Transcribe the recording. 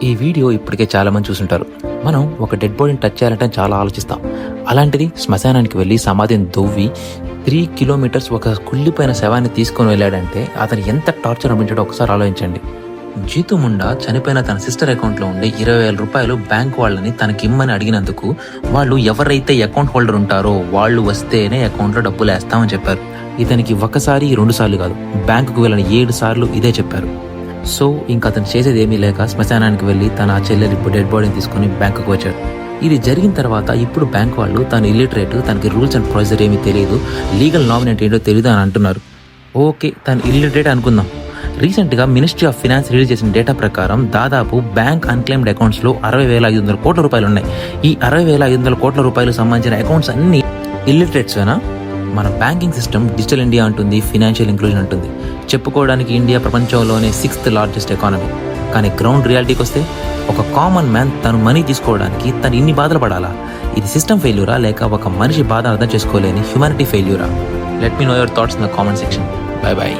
ఈ వీడియో ఇప్పటికే చాలా మంది చూసుంటారు. మనం ఒక డెడ్ బాడీని టచ్ చేయాలంటే చాలా ఆలోచిస్తాం. అలాంటిది శ్మశానానికి వెళ్ళి సమాధిని దొవ్వి 3 కిలోమీటర్స్ ఒక కుళ్ళిపోయిన శవాన్ని తీసుకొని వెళ్ళాడంటే అతను ఎంత టార్చర్ అనిపించాడో ఒకసారి ఆలోచించండి. జీతు ముండా చనిపోయిన తన సిస్టర్ అకౌంట్లో ఉండే 20,000 రూపాయలు బ్యాంక్ వాళ్ళని తనకి ఇమ్మని అడిగినందుకు వాళ్ళు ఎవరైతే అకౌంట్ హోల్డర్ ఉంటారో వాళ్ళు వస్తేనే అకౌంట్లో డబ్బులు వేస్తామని చెప్పారు. ఇతనికి ఒకసారి 2 సార్లు కాదు, బ్యాంకుకు వెళ్ళిన 7 సార్లు ఇదే చెప్పారు. సో ఇంకా అతను చేసేది ఏమీ లేక శ్మశానానికి వెళ్ళి తన చెల్లెలు ఇప్పుడు డెడ్ బాడీని తీసుకుని బ్యాంకుకు వచ్చాడు. ఇది జరిగిన తర్వాత ఇప్పుడు బ్యాంక్ వాళ్ళు తను ఇల్లిటరేట్, తనకి రూల్స్ అండ్ ప్రొసీజర్ ఏమీ తెలియదు, లీగల్ నామినేట్ ఏంటో తెలియదు అని అంటున్నారు. ఓకే, తను ఇల్లిటరేట్ అనుకుందాం. రీసెంట్గా మినిస్ట్రీ ఆఫ్ ఫినాన్స్ రిలీజ్ చేసిన డేటా ప్రకారం దాదాపు బ్యాంక్ అన్క్లెయిమ్డ్ అకౌంట్స్లో 60,500 కోట్ల రూపాయలు ఉన్నాయి. ఈ 60,500 కోట్ల రూపాయలు సంబంధించిన అకౌంట్స్ అన్ని ఇల్లిటరేట్స్వేనా? మన బ్యాంకింగ్ సిస్టమ్ డిజిటల్ ఇండియా అంటుంది, ఫినాన్షియల్ ఇంక్లూజన్ అంటుంది. చెప్పుకోవడానికి ఇండియా ప్రపంచంలోనే 6th లార్జెస్ట్ ఎకానమీ. కానీ గ్రౌండ్ రియాలిటీకి వస్తే ఒక కామన్ మ్యాన్ తను మనీ తీసుకోవడానికి తను ఇన్ని బాధలు పడాలా? ఇది సిస్టమ్ ఫెయిల్యూరా లేక ఒక మనిషి బాధ అర్థం చేసుకోలేని హ్యూమానిటీ ఫెయిల్యూరా? Let me know your thoughts in the comment section. Bye by.